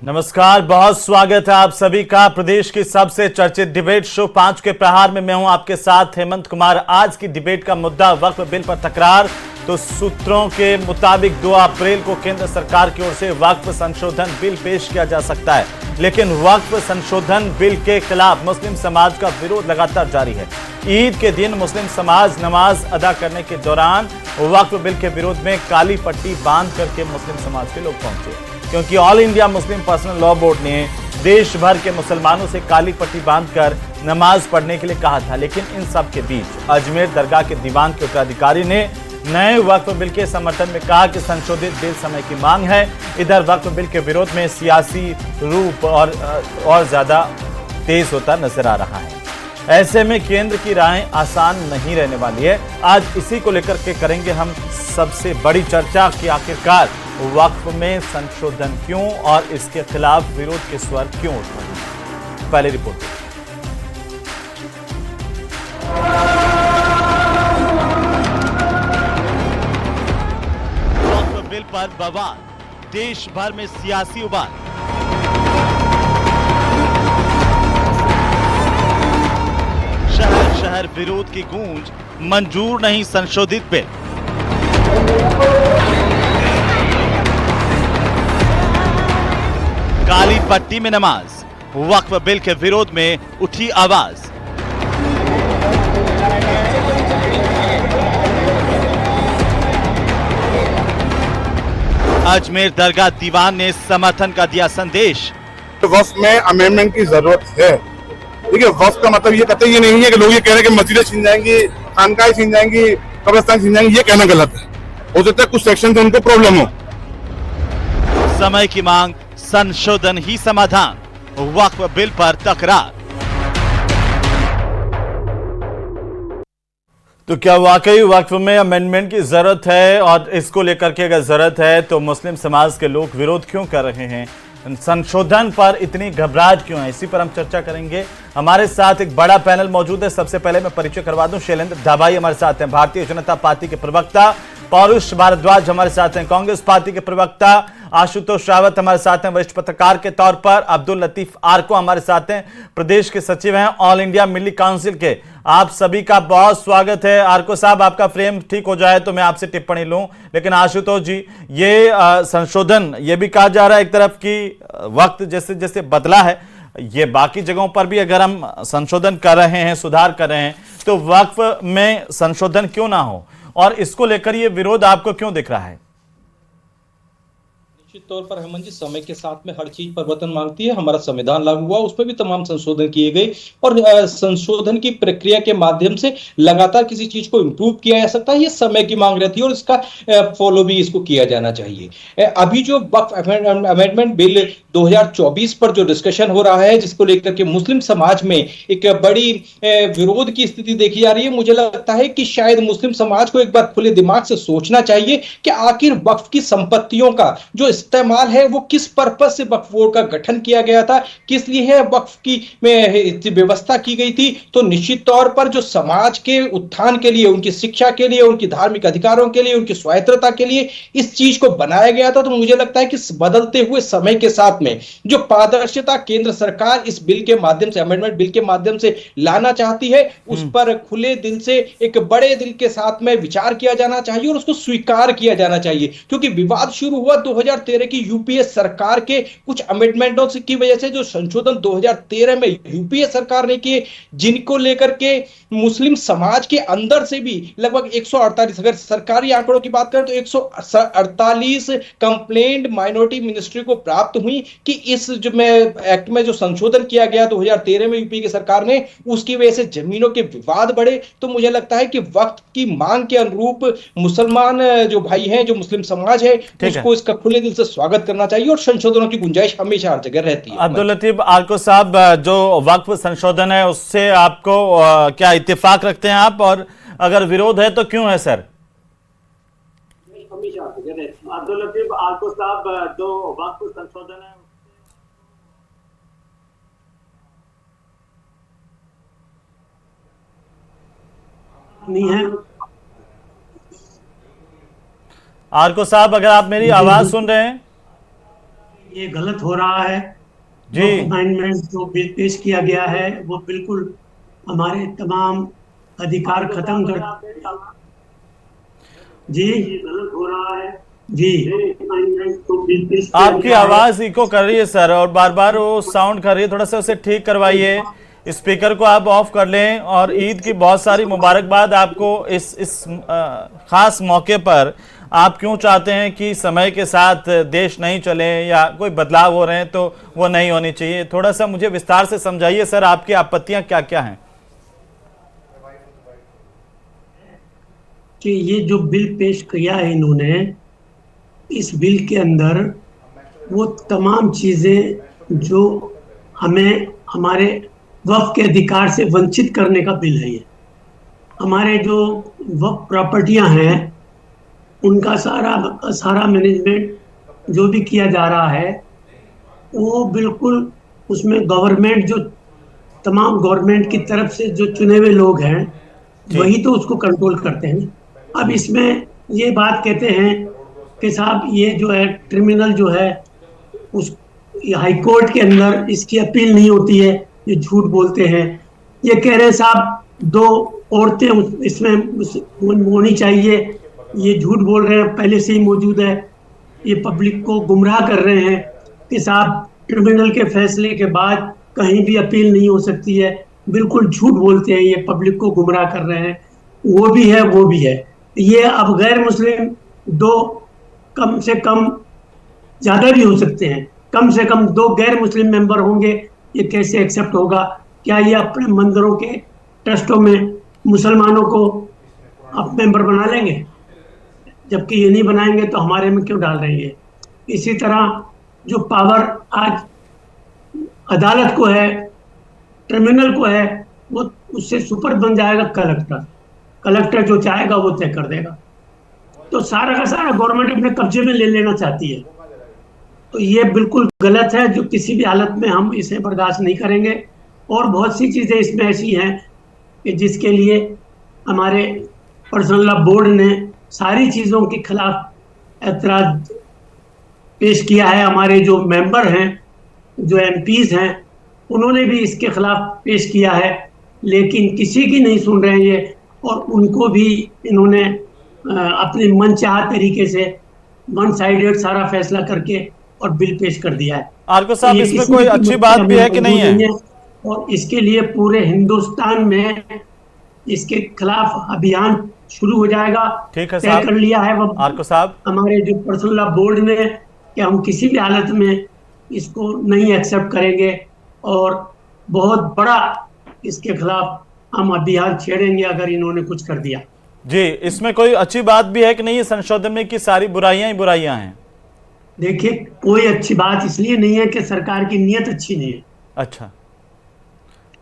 नमस्कार, बहुत स्वागत है आप सभी का प्रदेश की सबसे चर्चित डिबेट शो 5 के प्रहार में। मैं हूं आपके साथ हेमंत कुमार। आज की डिबेट का मुद्दा वक्फ बिल पर तकरार। तो सूत्रों के मुताबिक 2 अप्रैल को केंद्र सरकार की ओर से वक्फ संशोधन बिल पेश किया जा सकता है, लेकिन वक्फ संशोधन बिल के खिलाफ मुस्लिम समाज का विरोध लगातार जारी है। ईद के दिन मुस्लिम समाज नमाज अदा करने के दौरान वक्फ बिल के विरोध में काली पट्टी बांध करके मुस्लिम समाज के लोग पहुंचे, क्योंकि all India Muslim personal law board ने देश भर के मुसलमानों से काली पट्टी बांधकर नमाज पढ़ने के लिए कहा था। लेकिन इन सब के बीच अजमेर दरगाह के दीवान के उत्तराधिकारी ने नए वक्फ बिल के समर्थन में कहा कि संशोधित बिल समय की मांग है। इधर वक्फ बिल के विरोध में सियासी रूप और ज्यादा तेज होता नजर आ रहा है। ऐसे में केंद्र की राहें आसान नहीं रहने वाली है। आज इसी को लेकर के करेंगे हम सबसे बड़ी चर्चा कि आखिरकार वक्फ में संशोधन क्यों और इसके खिलाफ विरोध के स्वर क्यों उठ रहे हैं। पहले रिपोर्ट। वक्फ बिल पर बवाल, देश भर में सियासी उबाल। शहर शहर विरोध की गूंज, मंजूर नहीं संशोधित बिल। काली पट्टी में नमाज, वक्फ बिल के विरोध में उठी आवाज। अजमेर दरगाह दीवान ने समर्थन का दिया संदेश। वक्फ में अमेंडमेंट की जरूरत है। देखिए, वक्फ का मतलब ये कतई ये नहीं है कि लोग ये कह रहे हैं कि मस्जिदें छीन जाएंगी, खानकाएं छीन जाएंगी, कब्रिस्तान छीन जाएंगी। ये कहना गलत है। हो सकता है कुछ सेक्शन से उनको प्रॉब्लम हो। समय की मांग, संशोधन ही समाधान, वक्फ बिल पर तकरार। तो क्या वाकई वक्फ में अमेंडमेंट की जरूरत है? और इसको लेकर के अगर जरूरत है तो मुस्लिम समाज के लोग विरोध क्यों कर रहे हैं? संशोधन पर इतनी घबराहट क्यों है? इसी पर हम चर्चा करेंगे। हमारे साथ एक बड़ा पैनल मौजूद है। सबसे पहले मैं परिचय करवा दूं, शैलेंद्र धाबाई हमारे साथ हैं, भारतीय जनता पार्टी के प्रवक्ता। पौरुष भारद्वाज हमारे साथ हैं, कांग्रेस पार्टी के प्रवक्ता। आशुतोष रावत हमारे साथ हैं, वरिष्ठ पत्रकार के तौर पर। अब्दुल लतीफ आर्को हमारे साथ हैं, प्रदेश के सचिव हैं ऑल इंडिया मिली काउंसिल के। आप सभी का बहुत स्वागत है। आर्को साहब, आपका फ्रेम ठीक हो जाए तो मैं आपसे टिप्पणी लूं। लेकिन आशुतोष जी, ये संशोधन, ये भी कहा जा रहा है एक तरफ कि वक्त जैसे जैसे बदला है, ये बाकी जगहों पर भी अगर हम संशोधन कर रहे हैं, सुधार कर रहे हैं, तो वक्फ में संशोधन क्यों ना हो? और इसको लेकर ये विरोध आपको क्यों दिख रहा है? निश्चित तौर पर हेमंत जी, समय के साथ में हर चीज परिवर्तन मांगती है। हमारा संविधान लागू हुआ, उसमें भी तमाम संशोधन किए गए और संशोधन की प्रक्रिया के माध्यम से लगातार किसी चीज को इंप्रूव किया जा सकता है। ये समय की मांग रहती है और इसका फॉलो भी इसको किया जाना चाहिए। अभी जो वक्फ अमेंडमेंट बिल 2024 पर जो डिस्कशन हो रहा है, जिसको लेकर के मुस्लिम समाज में एक बड़ी विरोध की स्थिति देखी जा रही है, मुझे लगता है कि शायद मुस्लिम समाज को एक बार खुले दिमाग से सोचना चाहिए कि आखिर वक्फ की संपत्तियों का जो इस्तेमाल है वो किस पर्पस से वक्फ बोर्ड का गठन किया गया था, किस लिए है वक्फ की में व्यवस्था की गई थी। तो निश्चित तौर पर जो समाज के उत्थान के लिए, उनकी शिक्षा के लिए, उनकी धार्मिक अधिकारों के लिए, उनकी स्वायत्तता के लिए इस चीज को बनाया गया था। तो मुझे लगता है कि बदलते हुए समय के साथ में जो पारदर्शिता केंद्र सरकार इस बिल के माध्यम से, अमेंडमेंट बिल के माध्यम से लाना चाहती है, उस पर खुले दिल से, एक बड़े दिल के साथ में विचार किया जाना चाहिए और उसको स्वीकार किया जाना चाहिए। क्योंकि विवाद शुरू हुआ 2013 की यूपीए सरकार के कुछ अमेंडमेंटों की वजह से, जो संशोधन 2013 में यूपीए सरकार ने किए, जिनको लेकर के मुस्लिम समाज के अंदर से भी लगभग 148, अगर सरकारी आंकड़ों की बात करें तो 148 कंप्लेंट माइनॉरिटी मिनिस्ट्री को प्राप्त हुई कि इस जो में एक्ट में जो संशोधन किया गया 2013 में यूपी की सरकार ने, उसकी वजह से जमीनों के विवाद बढ़े। तो मुझे लगता है कि वक्त की मांग के अनुरूप मुसलमान जो भाई हैं, जो मुस्लिम समाज है, उसको इसका खुले दिल से स्वागत करना चाहिए और संशोधनों की गुंजाइश हमेशा हर जगह रहती है। अब्दुल लतीफ आर्को साहब, जो वक्फ संशोधन है उससे आपको क्या इत्तेफाक रखते हैं आप, और अगर विरोध है तो क्यों है सर? अब्दुल लतीफ आर्को साहब, जो वक्फ संशोधन है नहीं है। आर्को साहब, अगर आप मेरी आवाज सुन रहे हैं? ये गलत हो रहा है। जी। वक्फ अमेंडमेंट जो बिल पेश किया गया है वो बिल्कुल हमारे तमाम अधिकार खत्म कर। जी, ये गलत हो रहा है। जी, तो बिल पेश किया आपकी गया है। आवाज इको कर रही है सर, और बार बार वो साउंड कर रही है, थोड़ा सा उसे ठीक करवाइए। स्पीकर को आप ऑफ कर लें। और ईद की बहुत सारी मुबारकबाद आपको इस खास मौके पर। आप क्यों चाहते हैं कि समय के साथ देश नहीं चले या कोई बदलाव हो रहे हैं तो वो नहीं होनी चाहिए? थोड़ा सा मुझे विस्तार से समझाइए सर, आपकी आपत्तियां क्या क्या हैं? कि ये जो बिल पेश किया है इन्होंने, इस बिल के अंदर वो तमाम चीजें जो हमें हमारे वक्फ के अधिकार से वंचित करने का बिल है। ये हमारे जो वक्फ प्रॉपर्टियां हैं उनका सारा सारा मैनेजमेंट जो भी किया जा रहा है वो बिल्कुल उसमें गवर्नमेंट जो तमाम गवर्नमेंट की तरफ से जो चुने हुए लोग हैं वही तो उसको कंट्रोल करते हैं। अब इसमें ये बात कहते हैं कि साहब ये जो है क्रिमिनल जो है उस हाई कोर्ट के अंदर इसकी अपील नहीं होती है, ये झूठ बोलते हैं। ये कह रहे हैं साहब 2 औरतें इसमें होनी चाहिए, ये झूठ बोल रहे हैं, पहले से ही मौजूद है। ये पब्लिक को गुमराह कर रहे हैं कि साहब ट्रिब्यूनल के फैसले के बाद कहीं भी अपील नहीं हो सकती है। बिल्कुल झूठ बोलते हैं, ये पब्लिक को गुमराह कर रहे हैं। वो भी है, वो भी है। ये अब गैर मुस्लिम 2 कम से कम, ज्यादा भी हो सकते हैं, कम से कम 2 गैर मुस्लिम मेंबर होंगे। ये कैसे एक्सेप्ट होगा? क्या ये अपने मंदिरों के ट्रस्टों में मुसलमानों को अब मेंबर बना लेंगे? जबकि ये नहीं बनाएंगे तो हमारे में क्यों डाल रहे हैं? इसी तरह जो पावर आज अदालत को है, ट्रिब्यूनल को है, वो उससे सुपर बन जाएगा कलेक्टर। कलेक्टर जो चाहेगा वो तय कर देगा। तो सारा का सारा गवर्नमेंट अपने कब्जे में ले लेना चाहती है। तो ये बिल्कुल गलत है, जो किसी भी हालत में हम इसे बर्दाश्त नहीं करेंगे। और बहुत सी चीजें इसमें ऐसी हैं कि जिसके लिए हमारे पर्सनल लॉ बोर्ड ने सारी चीजों के खिलाफ ऐतराज पेश किया है। हमारे जो मेंबर हैं, जो एमपीज हैं, उन्होंने भी इसके खिलाफ पेश किया है, लेकिन किसी की नहीं सुन रहे हैं ये। और उनको भी इन्होंने अपने मनचाहा तरीके से वन साइडेड सारा फैसला करके और बिल पेश कर दिया है। आर्को साहब, ये इसमें किसी कोई की अच्छी मदद बात भी है हमें कि नहीं मंजूर है? और इसके लिए पूरे हिंदुस्तान में इसके खिलाफ अभियान शुरू हो जाएगा। ठीक है तय साहब। कर लिया है वो आर्को साहब, हमारे जो पर्सनल लॉ बोर्ड ने कि हम किसी भी हालत में इसको नहीं एक्सेप्ट करेंगे और बहुत बड़ा इसके खिलाफ हम अभियान छेड़ेंगे अगर इन्होंने कुछ कर दिया। जी, इसमें कोई अच्छी बात भी है कि नहीं है संशोधन में, की सारी बुराइयां ही बुराइयां हैं? देखिए, कोई अच्छी बात इसलिए नहीं है कि सरकार की नीयत अच्छी नहीं है। अच्छा।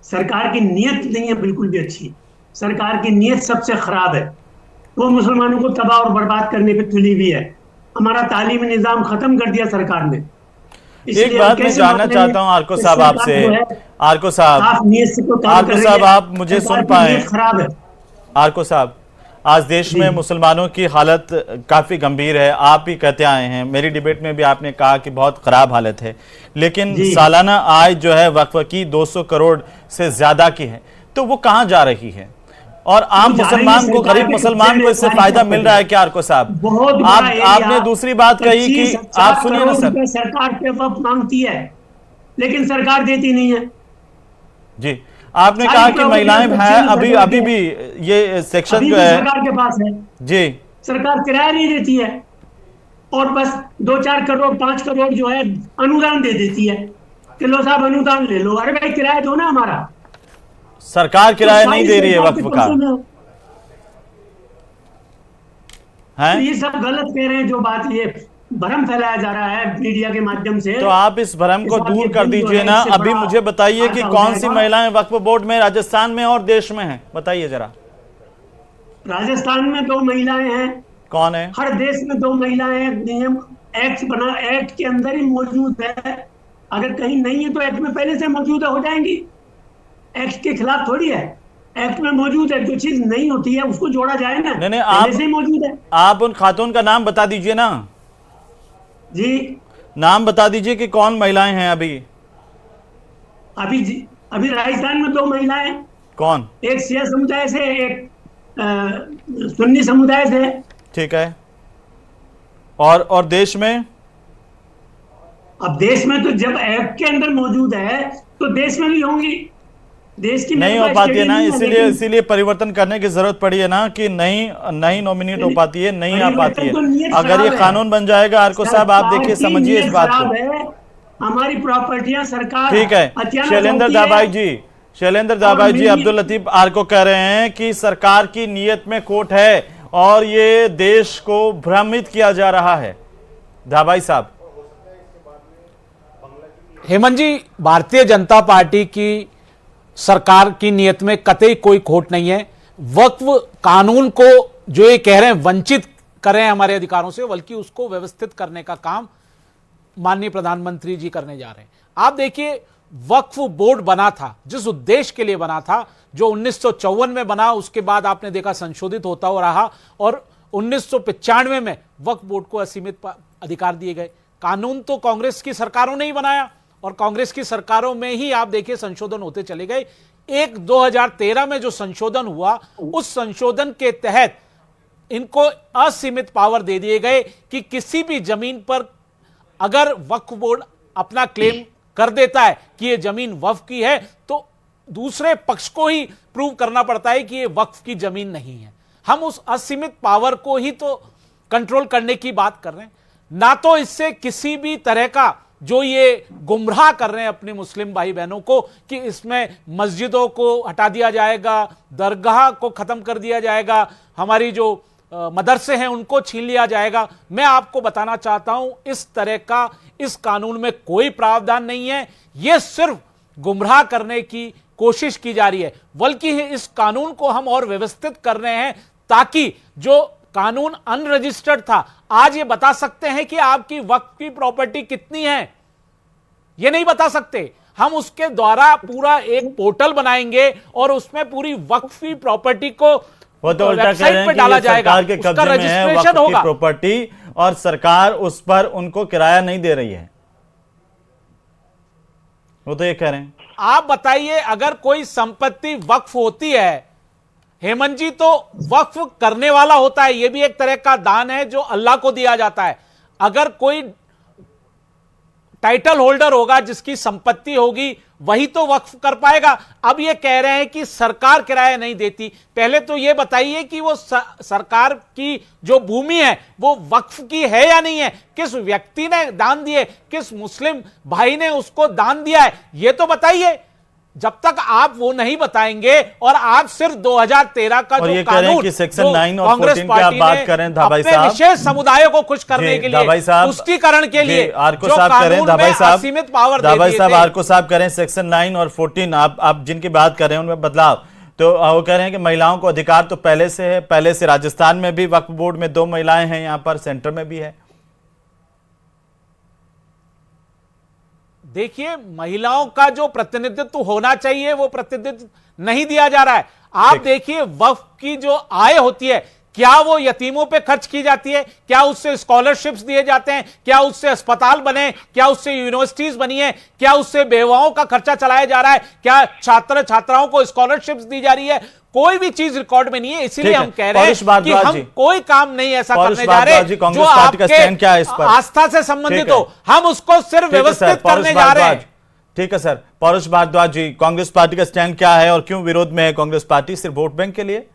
सरकार की नीयत नहीं है बिल्कुल भी अच्छी। सरकार की नीयत सबसे खराब है। वो मुसलमानों को तबाह और बर्बाद करने पे तुली हुई है। हमारा तालीमी निजाम खत्म कर दिया सरकार ने। एक बात मैं जानना चाहता हूं आर्को साहब आपसे। आर्को साहब, आर्को साहब, आप मुझे सुन पाए? खराब है आर्को साहब, आज देश में मुसलमानों की हालत काफ़ी गंभीर है। आप ही कहते आए हैं, मेरी डिबेट में भी आपने कहा कि बहुत ख़राब हालत है, लेकिन सालाना आय जो है वक्फ की 200 करोड़ से ज़्यादा की है, तो वो कहाँ जा रही है? और आम मुसलमान को, गरीब मुसलमान को इससे फायदा मिल रहा है क्या? आर्को साहब, आपने दूसरी बात कही कि आप सुनिए ना सर, सरकार पे वक्फ मांगती है लेकिन सरकार देती नहीं है। जी, आपने कहा कि महिलाएं हैं, अभी भी ये सेक्शन जो है सरकार के पास है। जी, सरकार किराया नहीं देती है और बस 2-4 करोड़ 5 करोड़ जो है अनुदान दे देती है कि लो साहब अनुदान ले लो। अरे भाई, किराया दो ना हमारा। सरकार किराया तो नहीं दे रही है वक्फ का, है? तो ये सब गलत कह रहे हैं। जो बात ये भ्रम फैलाया जा रहा है मीडिया के माध्यम से, तो आप इस भ्रम को दूर कर दीजिए ना। अभी मुझे बताइए कि कौन सी महिलाएं वक्फ बोर्ड में राजस्थान में और देश में हैं, बताइए जरा। राजस्थान में 2 महिलाएं हैं। कौन है? हर देश में 2 महिलाएं हैं। नियम एक्ट के अंदर ही मौजूद है। अगर कहीं नहीं है तो एक्ट में पहले से मौजूद हो जाएंगी। एक्ट के खिलाफ थोड़ी है, एक्ट में मौजूद है। जो चीज नहीं होती है उसको जोड़ा जाए ना। नहीं, पहले से ही मौजूद है। आप उन खातून का नाम बता दीजिए ना जी, नाम बता दीजिए कि कौन महिलाएं हैं अभी। अभी राजस्थान में 2 महिलाएं, कौन? एक शिया समुदाय से, एक सुन्नी समुदाय से। ठीक है। और देश में? अब देश में तो जब एक्ट के अंदर मौजूद है तो देश में भी होंगी। देश की नहीं हो पाती है ना, इसीलिए परिवर्तन करने की जरूरत पड़ी है ना कि नहीं नॉमिनेट हो पाती है, नहीं आ पाती है। अगर ये कानून बन जाएगा आरको साहब, आप देखिए, समझिए इस बात को। हमारी प्रॉपर्टियां सरकार, ठीक है। शैलेंद्र दाबाई जी, अब्दुल लतीफ आरको कह रहे हैं कि सरकार की नीयत में खोट है और ये देश को भ्रमित किया जा रहा है। दाबाई साहब। हेमंत जी, भारतीय जनता पार्टी की सरकार की नीयत में कतई कोई खोट नहीं है। वक्फ कानून को जो ये कह रहे हैं वंचित कर रहे हैं हमारे अधिकारों से, बल्कि उसको व्यवस्थित करने का काम माननीय प्रधानमंत्री जी करने जा रहे हैं। आप देखिए, वक्फ बोर्ड बना था जिस उद्देश्य के लिए बना था, जो 1954 में बना, उसके बाद आपने देखा संशोधित होता हुआ रहा और 1995 में वक्फ बोर्ड को असीमित अधिकार दिए गए। कानून तो कांग्रेस की सरकारों ने ही बनाया और कांग्रेस की सरकारों में ही आप देखिए संशोधन होते चले गए। एक 2013 में जो संशोधन हुआ, उस संशोधन के तहत इनको असीमित पावर दे दिए गए कि किसी भी जमीन पर अगर वक्फ बोर्ड अपना क्लेम कर देता है कि यह जमीन वक्फ की है, तो दूसरे पक्ष को ही प्रूव करना पड़ता है कि यह वक्फ की जमीन नहीं है। हम उस असीमित पावर को ही तो कंट्रोल करने की बात कर रहे हैं, ना तो इससे किसी भी तरह का जो ये गुमराह कर रहे हैं अपने मुस्लिम भाई बहनों को कि इसमें मस्जिदों को हटा दिया जाएगा, दरगाह को खत्म कर दिया जाएगा, हमारी जो मदरसे हैं उनको छीन लिया जाएगा। मैं आपको बताना चाहता हूं, इस तरह का इस कानून में कोई प्रावधान नहीं है। यह सिर्फ गुमराह करने की कोशिश की जा रही है, बल्कि इस कानून को हम और व्यवस्थित कर रहे हैं ताकि जो कानून अनरजिस्टर्ड था, आज ये बता सकते हैं कि आपकी वक्फ की प्रॉपर्टी कितनी है, ये नहीं बता सकते। हम उसके द्वारा पूरा एक पोर्टल बनाएंगे और उसमें पूरी वक्फ की प्रॉपर्टी को वो तो उल्टा कह रहे हैं कि ये सरकार के कब्जे में है वक्फ की प्रॉपर्टी और सरकार उस पर उनको किराया नहीं दे रही है, वो तो ये कह रहे हैं। आप बताइए, अगर कोई संपत्ति वक्फ होती है हेमंत जी, तो वक्फ करने वाला होता है, यह भी एक तरह का दान है जो अल्लाह को दिया जाता है। अगर कोई टाइटल होल्डर होगा, जिसकी संपत्ति होगी, वही तो वक्फ कर पाएगा। अब ये कह रहे हैं कि सरकार किराया नहीं देती। पहले तो ये बताइए कि वो सरकार की जो भूमि है वो वक्फ की है या नहीं है, किस व्यक्ति ने दान दिए, किस मुस्लिम भाई ने उसको दान दिया है, ये तो बताइए। जब तक आप वो नहीं बताएंगे और आप सिर्फ 2013 का जो कानून कि सेक्शन 9 और 14 की आप बात करें धाबाई साहब, विशेष समुदायों को खुश करने के लिए, पुष्टिकरण के लिए आरको साहब करें, धाबाई साहब सीमित पावर धाबाई साहब आरको साहब करें, सेक्शन 9 और 14 आप जिनकी बात कर रहे हैं उनमें बदलाव, तो वो कह रहे हैं कि महिलाओं को अधिकार तो पहले से है, पहले से राजस्थान में भी वक्फ बोर्ड में 2 महिलाएं हैं, यहां पर सेंटर में भी है। देखिए, महिलाओं का जो प्रतिनिधित्व होना चाहिए वो प्रतिनिधित्व नहीं दिया जा रहा है। आप देखिए, वक्फ की जो आय होती है, क्या वो यतीमों पे खर्च की जाती है, क्या उससे स्कॉलरशिप्स दिए जाते हैं, क्या उससे अस्पताल बने, क्या उससे यूनिवर्सिटीज बनी है, क्या उससे बेवाओं का खर्चा चलाया जा रहा है, क्या छात्र छात्राओं को स्कॉलरशिप्स दी जा रही है? कोई भी चीज रिकॉर्ड में नहीं है। इसीलिए हम कह रहे हैं कि हम कोई काम नहीं ऐसा करने जा रहे जो आपके आस्था से संबंधित हो, हम उसको सिर्फ व्यवस्थित करने जा रहे हैं। ठीक है सर। पौरुष भारद्वाज जी, कांग्रेस पार्टी का स्टैंड क्या है और क्यों विरोध में है कांग्रेस पार्टी, सिर्फ वोट बैंक के लिए?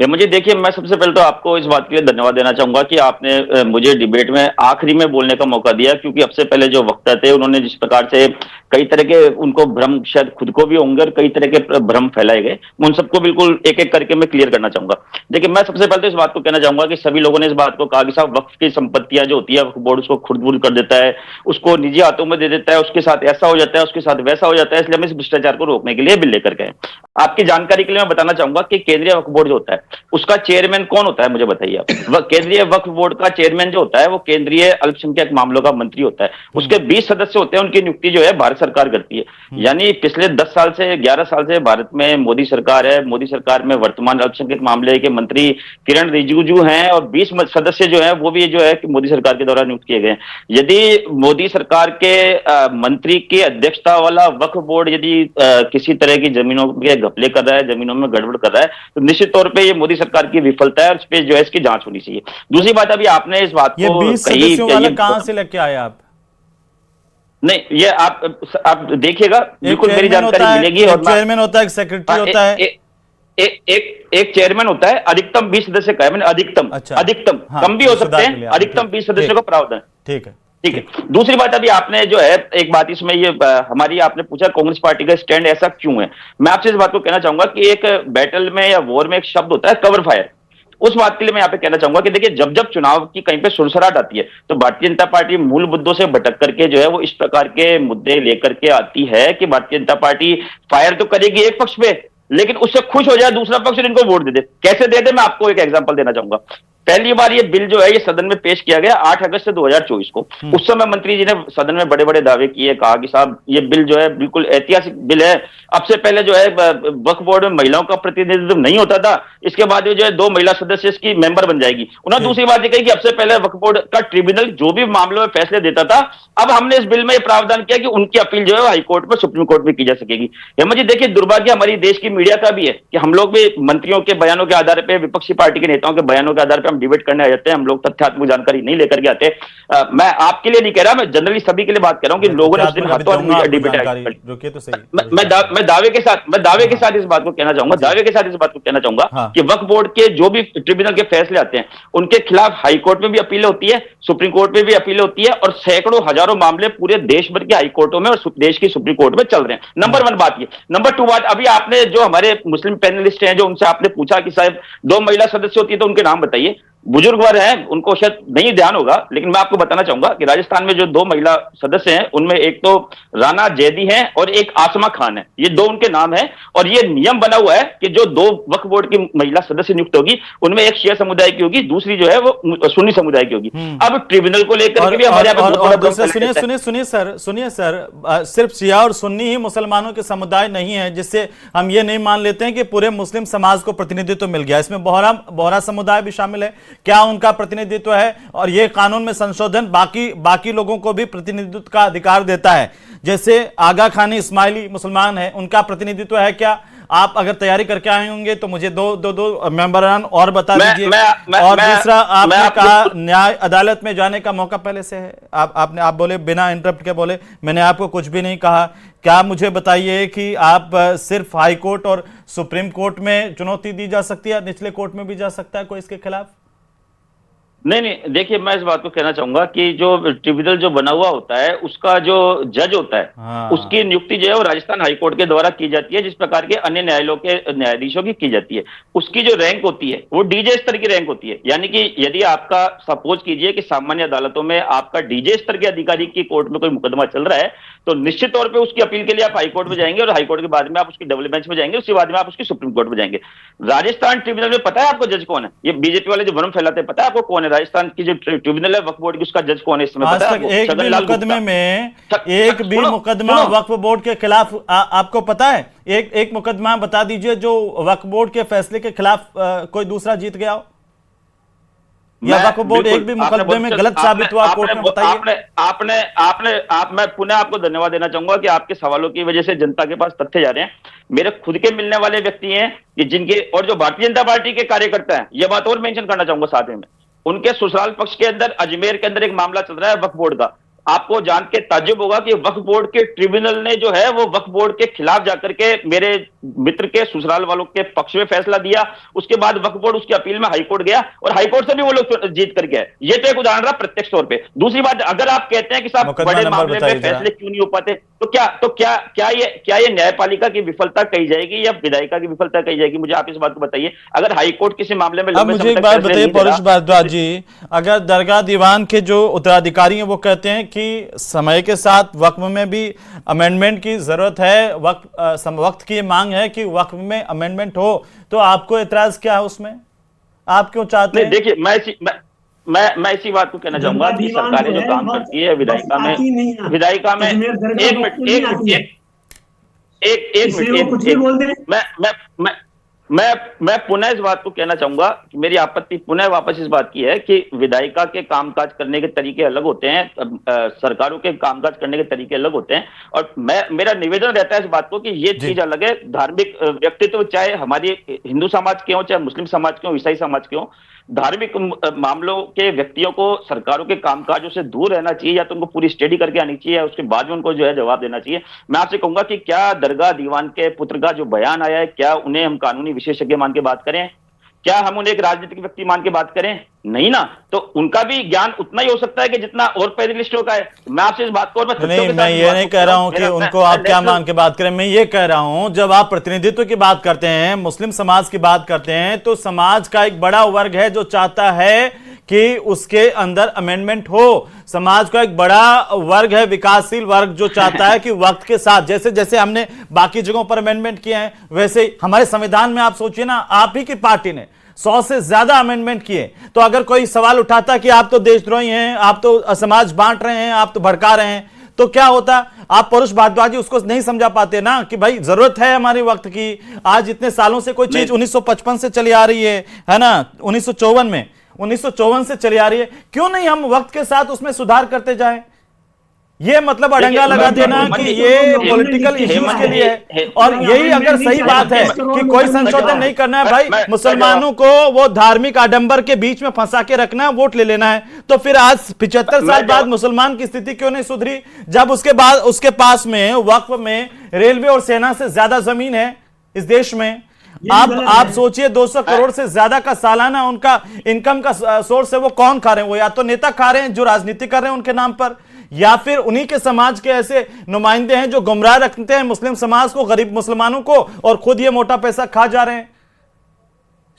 मुझे देखिए, मैं सबसे पहले तो आपको इस बात के लिए धन्यवाद देना चाहूंगा कि आपने मुझे डिबेट में आखिरी में बोलने का मौका दिया, क्योंकि अब से पहले जो वक्ता थे उन्होंने जिस प्रकार से कई तरह के उनको भ्रम शायद खुद को भी होंगे और कई तरह के भ्रम फैलाए गए, उन सबको बिल्कुल एक एक करके मैं क्लियर करना चाहूंगा। देखिए, मैं सबसे पहले तो इस बात को कहना चाहूंगा कि सभी लोगों ने इस बात को कहा कि साहब वक्फ की संपत्तियां जो होती है वक्फ बोर्ड उसको खुर्द-बुर्द कर देता है, उसको निजी हाथों में दे देता है, उसके साथ ऐसा हो जाता है, उसके साथ वैसा हो जाता है, इसलिए हम इस भ्रष्टाचार को रोकने के लिए बिल लेकर गए। आपकी जानकारी के लिए मैं बताना चाहूंगा कि केंद्रीय वक्फ बोर्ड जो होता है उसका चेयरमैन कौन होता है मुझे बताइए आप। केंद्रीय वक्फ बोर्ड का चेयरमैन जो होता है वो केंद्रीय अल्पसंख्यक मामलों का मंत्री होता है। उसके 20 सदस्य होते हैं, उनकी नियुक्ति जो है भारत सरकार करती है। यानी पिछले 10 साल से 11 साल से भारत में मोदी सरकार है। मोदी सरकार में वर्तमान अल्पसंख्यक मामले के मंत्री किरण रिजिजू हैं और 20 सदस्य जो है वो भी जो है कि मोदी सरकार के द्वारा नियुक्त किए गए। यदि मोदी सरकार के मंत्री की अध्यक्षता वाला वक्फ बोर्ड यदि किसी तरह की जमीनों के घपले कर रहा है, जमीनों में गड़बड़ कर रहा है, तो निश्चित तौर पे ये मोदी सरकार की विफलता है और इस पे जो है इसकी जांच होनी चाहिए। दूसरी बात, अभी आपने इस बात ये को 20 सदस्यों वाला कहां से लेके आए आप? नहीं, ये आप देखिएगा, बिल्कुल मेरी जानकारी मिलेगी। और चेयरमैन होता है, एक सेक्रेटरी होता है, एक चेयरमैन होता है, अधिकतम 20 सदस्य का है, मैंने अधिकतम। अच्छा, अधिकतम हाँ, कम भी हो सकते हैं, अधिकतम 20 सदस्यों का प्रावधान। ठीक है। ठीक है। दूसरी बात, अभी आपने जो है एक बात इसमें ये हमारी आपने पूछा कांग्रेस पार्टी का स्टैंड ऐसा क्यों है। मैं आपसे इस बात को कहना चाहूंगा कि एक बैटल में या वॉर में एक शब्द होता है कवर फायर। उस बात के लिए मैं यहाँ पे कहना चाहूंगा कि देखिए, जब जब चुनाव की कहीं पे सुरसराहट आती है तो भारतीय जनता पार्टी मूल मुद्दों से भटक करके जो है वो इस प्रकार के मुद्दे लेकर के आती है कि भारतीय जनता पार्टी फायर तो करेगी एक पक्ष पे, लेकिन उससे खुश हो जाए दूसरा पक्ष और इनको वोट दे दे। कैसे दे दे, मैं आपको एक एग्जांपल देना चाहूंगा। पहली बार ये बिल जो है ये सदन में पेश किया गया 8 अगस्त 2024 को। उस समय मंत्री जी ने सदन में बड़े बड़े दावे किए, कहा कि साहब ये बिल जो है बिल्कुल ऐतिहासिक बिल है। अब से पहले जो है वक्फ बोर्ड में महिलाओं का प्रतिनिधित्व नहीं होता था, इसके बाद जो है 2 महिला सदस्य इसकी मेंबर बन जाएगी। उन्होंने दूसरी बात ये कही कि अब से पहले वक्फ बोर्ड का ट्रिब्यूनल जो भी मामलों में फैसले देता था, अब हमने इस बिल में यह प्रावधान किया कि उनकी अपील जो है हाईकोर्ट में, सुप्रीम कोर्ट में की जा सकेगी। हेमंत जी, देखिए दुर्भाग्य हमारी देश की मीडिया का भी है कि हम लोग भी मंत्रियों के बयानों के आधार पर, विपक्षी पार्टी के नेताओं के बयानों के आधार पर हम डिबेट करने आ जाते हैं, हम लोग तथ्यात्मक जानकारी नहीं लेकर के आते। मैं आपके लिए नहीं कह रहा, मैं जनरली सभी के लिए बात कर रहा हूं कि लोगों ने उस दिन हाथों डिबेट रुकिए तो सही। मैं दावे के साथ इस बात को कहना चाहूंगा कि वक्फ बोर्ड के जो भी ट्रिब्यूनल के फैसले आते हैं उनके खिलाफ हाई कोर्ट में भी अपीलें होती है, सुप्रीम कोर्ट में भी अपीलें होती है और सैकड़ों हजारों मामले पूरे देश भर के हाई कोर्टों में और देश की सुप्रीम कोर्ट में चल रहे हैं। नंबर 1 बात ये। नंबर 2 बात, अभी आपने जो हमारे मुस्लिम पैनलिस्ट हैं जो उनसे आपने पूछा कि साहब 2 महिला सदस्य होती है तो उनके नाम बताइए। बुजुर्ग वर्ग हैं, उनको शायद नहीं ध्यान होगा, लेकिन मैं आपको बताना चाहूंगा कि राजस्थान में जो 2 महिला सदस्य हैं उनमें एक तो राना जैदी हैं और एक आसमा खान है। ये 2 उनके नाम हैं और ये नियम बना हुआ है कि जो 2 वक्फ बोर्ड की महिला सदस्य नियुक्त होगी उनमें एक शिया समुदाय की होगी, दूसरी जो है वो सुन्नी समुदाय की होगी। अब ट्रिब्यूनल को लेकर के भी हमारे सुनिए सर, सिर्फ शिया और सुन्नी ही मुसलमानों के समुदाय नहीं है जिससे हम ये नहीं मान लेते हैं कि पूरे मुस्लिम समाज को प्रतिनिधित्व मिल गया। इसमें बोहरा समुदाय भी शामिल है, क्या उनका प्रतिनिधित्व है? और यह कानून में संशोधन बाकी लोगों को भी प्रतिनिधित्व का अधिकार देता है। जैसे आगा खानी इस्माइली मुसलमान है, उनका प्रतिनिधित्व है क्या? आप अगर तैयारी करके आए होंगे तो मुझे दो मेंबरान और बता दीजिए। और दूसरा, आपने कहा न्याय अदालत में जाने का मौका पहले से है, आप बोले बिना इंटरप्ट के बोले, मैंने आपको कुछ भी नहीं कहा। क्या मुझे बताइए कि आप सिर्फ हाई कोर्ट और सुप्रीम कोर्ट में चुनौती दी जा सकती है, निचले कोर्ट में भी जा सकता है कोई इसके खिलाफ? नहीं, देखिए मैं इस बात को कहना चाहूंगा कि जो ट्रिब्यूनल जो बना हुआ होता है उसका जो जज होता है उसकी नियुक्ति जो है वो राजस्थान हाईकोर्ट के द्वारा की जाती है, जिस प्रकार के अन्य न्यायालयों के न्यायाधीशों की जाती है। उसकी जो रैंक होती है वो डीजे स्तर की रैंक होती है। यानी कि यदि आपका सपोज कीजिए कि सामान्य अदालतों में आपका डीजे स्तर के अधिकारी की कोर्ट में कोई मुकदमा चल रहा है तो निश्चित तौर पर उसकी अपील के लिए आप हाईकोर्ट में जाएंगे और हाईकोर्ट के बाद में आप उसकी डबल बेंच में जाएंगे, उसके बाद में आप उसकी सुप्रीम कोर्ट में जाएंगे। राजस्थान ट्रिब्यूनल में पता है आपको जज कौन है? ये बीजेपी वाले जो भ्रम फैलाते हैं, पता है आपको कौन है राजस्थान की जो ट्रिब्यूनल है वक्फ बोर्ड की, उसका जज कौन है? इसमें पता है? एक भी मुकदमे में एक भी मुकदमा वक्फ बोर्ड के खिलाफ आपको पता है? एक मुकदमा बता दीजिए जो वक्फ बोर्ड के फैसले के खिलाफ कोई दूसरा जीत गया हो, या वक्फ बोर्ड एक भी मुकदमे में गलत साबित हुआ कोर्ट में, बताइए। मैं पुनः आपको धन्यवाद देना चाहूंगा कि आपके सवालों की वजह से जनता के पास तथ्य जा रहे हैं। मेरे खुद के मिलने वाले व्यक्ति हैं कि जिनके, और जो भारतीय जनता पार्टी के कार्यकर्ता हैं, यह बात और मेंशन करना चाहूंगा साथ में, उनके ससुराल पक्ष के अंदर अजमेर के अंदर एक मामला चल रहा है वक्फ बोर्ड का। आपको जान के ताज्जुब होगा कि वक्फ बोर्ड के ट्रिब्यूनल ने जो है वो वक्फ बोर्ड के खिलाफ जाकर के मेरे मित्र के ससुराल वालों के पक्ष में फैसला दिया। उसके बाद वक्फ बोर्ड उसकी अपील में हाईकोर्ट गया और हाईकोर्ट से भी वो लोग जीत करके आए। ये तो एक उदाहरण रहा प्रत्यक्ष तौर पे। दूसरी बात, अगर आप कहते हैं कि साहब बड़े मामले में फैसले क्यों नहीं हो पाते, क्या ये न्यायपालिका की विफलता कही जाएगी या विधायिका की विफलता कही जाएगी? मुझे आप इस बात को बताइए। अगर हाईकोर्ट किसी मामले में अब मुझे एक बात बताइए पौरुष भारद्वाज जी, अगर दरगाह दीवान के जो उत्तराधिकारी हैं वो कहते हैं कि समय के साथ वक्फ में भी अमेंडमेंट की जरूरत है, वक्त की मांग है कि वक्फ में अमेंडमेंट हो, तो आपको एतराज क्या है उसमें? आप क्यों चाहते हैं? देखिए, मैं इसी बात को कहना चाहूंगा कि सरकारें जो काम करती है विधायिका में एक मिनट मैं पुनः इस बात को कहना चाहूंगा कि मेरी आपत्ति पुनः वापस इस बात की है कि विधायिका के कामकाज करने के तरीके अलग होते हैं, सरकारों के कामकाज करने के तरीके अलग होते हैं, और मेरा निवेदन रहता है इस बात को कि ये चीज अलग है। धार्मिक व्यक्तित्व चाहे हमारी हिंदू समाज के हो, चाहे मुस्लिम समाज के हो, ईसाई समाज के हो, धार्मिक मामलों के व्यक्तियों को सरकारों के कामकाजों से दूर रहना चाहिए, या तो उनको पूरी स्टडी करके आनी चाहिए, उसके बाद में उनको जो है जवाब देना चाहिए। मैं आपसे कहूंगा कि क्या दरगाह दीवान के पुत्र का जो बयान आया है, क्या उन्हें हम कानूनी विशेषज्ञ मान के बात करें? क्या हम उन्हें एक राजनीतिक व्यक्ति मान के बात करें? नहीं ना। तो उनका भी ज्ञान उतना ही हो सकता है कि जितना और पैनलिस्टों का है। मैं आपसे इस बात को नहीं, मैं ये नहीं कह रहा हूं कि उनको आप क्या मान के बात करें। मैं ये कह रहा हूं, जब आप प्रतिनिधित्व की बात करते हैं, मुस्लिम समाज की बात करते हैं, तो समाज का एक बड़ा वर्ग है जो चाहता है कि उसके अंदर अमेंडमेंट हो। समाज का एक बड़ा वर्ग है, विकासशील वर्ग, जो चाहता है कि वक्त के साथ जैसे जैसे हमने बाकी जगहों पर अमेंडमेंट किए हैं, वैसे हमारे संविधान में आप सोचिए ना, आप ही की पार्टी ने 100 से ज्यादा अमेंडमेंट किए। तो अगर कोई सवाल उठाता कि आप तो देशद्रोही हैं, आप तो समाज बांट रहे हैं, आप तो भड़का रहे हैं, तो क्या होता? आप पौरुष भारद्वाज जी उसको नहीं समझा पाते ना कि भाई जरूरत है हमारे वक्त की। आज इतने सालों से कोई चीज 1955 से चली आ रही है ना, 1954 से चली आ रही है, क्यों नहीं हम वक्त के साथ उसमें सुधार करते जाएं? ये मतलब अड़ंगा लगा देना कि ये पॉलिटिकल इश्यूज के लिए है। और यही अगर सही बात है कि कोई संशोधन नहीं करना है भाई, मुसलमानों को वो धार्मिक आडंबर के बीच में फंसा के रखना है, वोट ले लेना है, तो फिर आज 75 साल बाद मुसलमान की स्थिति क्यों नहीं सुधरी, जब उसके बाद उसके पास में वक्फ में रेलवे और सेना से ज्यादा जमीन है इस देश में। आप सोचिए 200 करोड़ से ज्यादा का सालाना उनका इनकम का सोर्स है, वो कौन खा रहे हैं? वो या तो नेता खा रहे हैं जो राजनीति कर रहे हैं उनके नाम पर, या फिर उन्हीं के समाज के ऐसे नुमाइंदे हैं जो गुमराह रखते हैं मुस्लिम समाज को, गरीब मुसलमानों को, और खुद ये मोटा पैसा खा जा रहे हैं।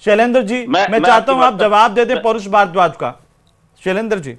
शैलेंद्र जी, मैं चाहता हूं आप जवाब दे दें पौरुष भारद्वाज का। शैलेंद्र जी,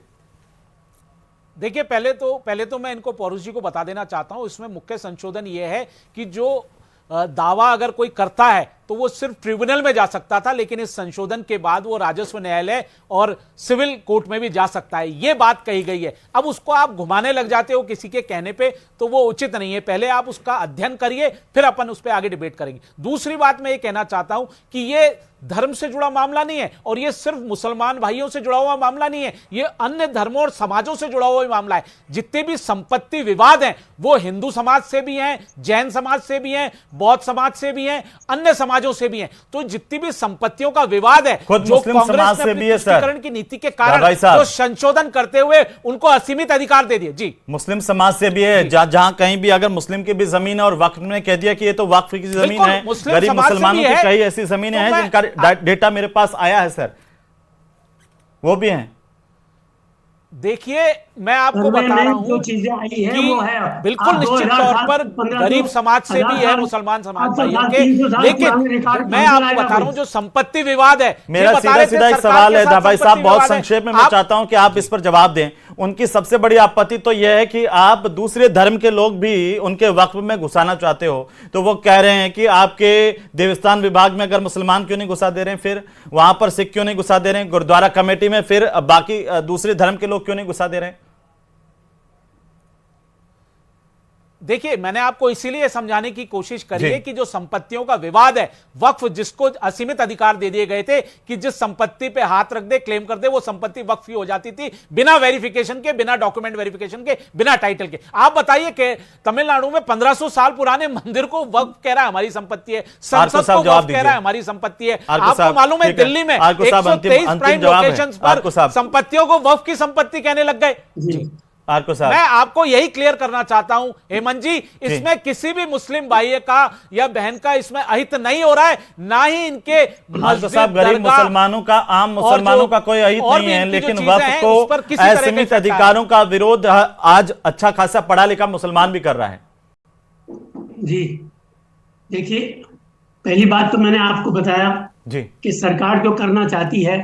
देखिए, पहले तो मैं इनको पौरुष जी को बता देना चाहता हूं, इसमें मुख्य संशोधन यह है कि जो दावा अगर कोई करता है तो वो सिर्फ ट्रिब्यूनल में जा सकता था, लेकिन इस संशोधन के बाद वो राजस्व न्यायालय और सिविल कोर्ट में भी जा सकता है, ये बात कही गई है। अब उसको आप घुमाने लग जाते हो किसी के कहने पे, तो वो उचित नहीं है। पहले आप उसका अध्ययन करिए, फिर अपन उस पर आगे डिबेट करेंगे। दूसरी बात मैं ये कहना चाहता हूं कि ये धर्म से जुड़ा मामला नहीं है, और ये सिर्फ मुसलमान भाइयों से जुड़ा हुआ मामला नहीं है, ये अन्य धर्मों और समाजों से जुड़ा हुआ मामला है। जितने भी संपत्ति विवाद हैं वो हिंदू समाज से भी हैं, जैन समाज से भी हैं, बौद्ध समाज से भी हैं, अन्य समाजों से भी हैं। तो जितनी भी संपत्तियों का विवाद है, जो कांग्रेस ने अपनी तुष्टीकरण की नीति के कारण जो संशोधन करते हुए उनको असीमित अधिकार दे दिए। जी, मुस्लिम समाज से भी है, जहां कहीं भी अगर मुस्लिम की भी जमीन है और वक्फ में कह दिया कि ये तो वक्फ की जमीन है, गरीब मुसलमानों की कई ऐसी जमीनें हैं जिनका डेटा मेरे पास आया है सर, वो भी हैं। देखिए, मैं आपको बता रहा हूं कि बिल्कुल निश्चित तौर पर गरीब समाज से भी है, मुसलमान समाज भाइयों के, लेकिन मैं आपको बता रहा हूं जो संपत्ति विवाद है, मेरा सीधा सीधा एक सवाल है भाई साहब, बहुत संक्षेप में मैं चाहता हूं कि आप इस पर जवाब दें। उनकी सबसे बड़ी आपत्ति तो यह है कि आप दूसरे धर्म के लोग भी उनके वक्फ में घुसाना चाहते हो, तो वो कह रहे हैं कि आपके देवस्थान विभाग में अगर मुसलमान क्यों नहीं घुसा दे रहे हैं, फिर वहां पर सिख क्यों नहीं घुसा दे रहे हैं, गुरुद्वारा कमेटी में फिर बाकी दूसरे धर्म के लोग क्यों नहीं घुसा दे रहे हैं? देखिए, मैंने आपको इसीलिए समझाने की कोशिश करी है कि जो संपत्तियों का विवाद है, वक्फ जिसको असीमित अधिकार दे दिए गए थे कि जिस संपत्ति पे हाथ रख दे, क्लेम कर दे, वो संपत्ति वक्फ ही हो जाती थी, बिना वेरिफिकेशन के, बिना डॉक्यूमेंट वेरिफिकेशन के, बिना टाइटल के। आप बताइए कि तमिलनाडु में 1500 साल पुराने मंदिर को वक्फ कह रहा है हमारी संपत्ति है, संसद को वक्फ कह रहा है हमारी संपत्ति है। आपको मालूम है दिल्ली में 123 प्राइम लोकेशंस पर संपत्तियों को वक्फ की संपत्ति कहने लग गए। मैं आपको यही क्लियर करना चाहता हूं हेमंत जी, इसमें किसी भी मुस्लिम भाई का या बहन का इसमें अहित नहीं हो रहा है, ना ही इनके मस्जिद, गरीब मुसलमानों का, आम मुसलमानों का कोई अहित नहीं है, लेकिन वक्फ को असीमित अधिकारों का विरोध आज अच्छा खासा पढ़ा लिखा मुसलमान भी कर रहा है। जी देखिए, पहली बात तो मैंने आपको बताया जी कि सरकार जो करना चाहती है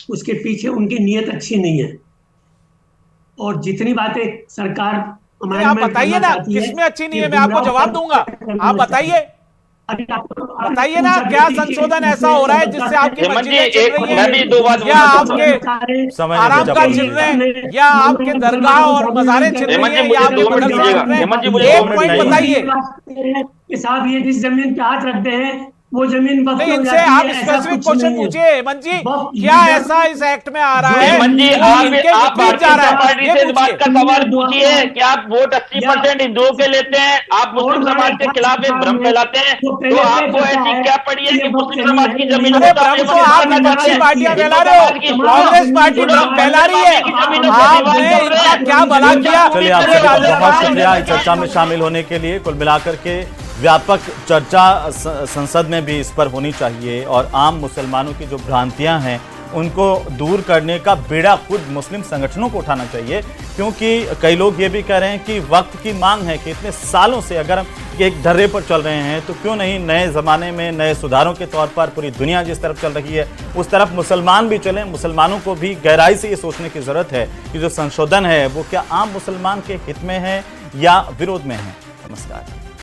उसके पीछे उनकी नीयत अच्छी नहीं है, और जितनी बातें सरकार नहीं, हमारे आप में बताइए करना ना चाहती है किसमें अच्छी नहीं कि है, मैं आपको गुमराह जवाब कर- दूंगा। करना आप बताइए, चाहती है। अभी आपने बताइए ना पूछा क्या भी कि संशोधन इसमें ऐसा हो रहा है जिससे आपकी हेमंत जी, मस्जिदें चिल रही मैं भी दो बात हैं, या बोलना चाहूंगा। आपके समय आराम नहीं का बचा चिल रहे मुझे। हैं, या आपके दरगाह और मज़ारें चिल रही हेमंत जी, हैं, मुझे या आपके 2 मिनट मदरसे दीजिएगा। चिल रहे हेमंत जी, हैं? मुझे 2 एक मिनट पॉइंट नहीं दीजिएगा। बताइए। कि साहब ये जिस जमीन पे हाथ रखते हैं वो जमीन वक्त नहीं, हो इनसे जाती आप है, ऐसा स्पेसिफिक कुछ क्वेश्चन नहीं है। पूछिए हेमंत जी, वक्त क्या लीडर- ऐसा इस एक्ट में आ रहा जो है हेमंत जी, वो आप इनके भारतीय विपरीत जा रहा जनता है? पार्टी ये से इस बात पूछिए। का सवाल पूछिए कि आप वोट 80% हिंदुओं के लेते हैं, आप मुस्लिम समाज के खिलाफ एक भ्रम फैलाते हैं, तो आपको ऐसी क्या पड़ी है कि मुस्लिम समाज की जमीनों अरे को भ्रम तो प्रतिबंधित आप करना विपक्षी चाहते हैं? पार्टियां हिंदू फैला रहे समाज की हो, सुनो, कांग्रेस पार्टी सुनो, भ्रम फैला रही है। की जमीनों से विवाद आपने कर रहे इनका हैं। क्या भला किया? चलिए, आप पूरे सभी का राजस्थान बहुत में शुक्रिया इस उन्होंने चर्चा में शामिल होने के लिए। कुल मिलाकर के व्यापक चर्चा संसद में भी इस पर होनी चाहिए और आम मुसलमानों की जो भ्रांतियां हैं उनको दूर करने का बीड़ा खुद मुस्लिम संगठनों को उठाना चाहिए, क्योंकि कई लोग ये भी कह रहे हैं कि वक्त की मांग है कि इतने सालों से अगर हम एक ढर्रे पर चल रहे हैं तो क्यों नहीं नए ज़माने में नए सुधारों के तौर पर पूरी दुनिया जिस तरफ चल रही है उस तरफ मुसलमान भी चलें। मुसलमानों को भी गहराई से ये सोचने की ज़रूरत है कि जो संशोधन है वो क्या आम मुसलमान के हित में है या विरोध में है। नमस्कार।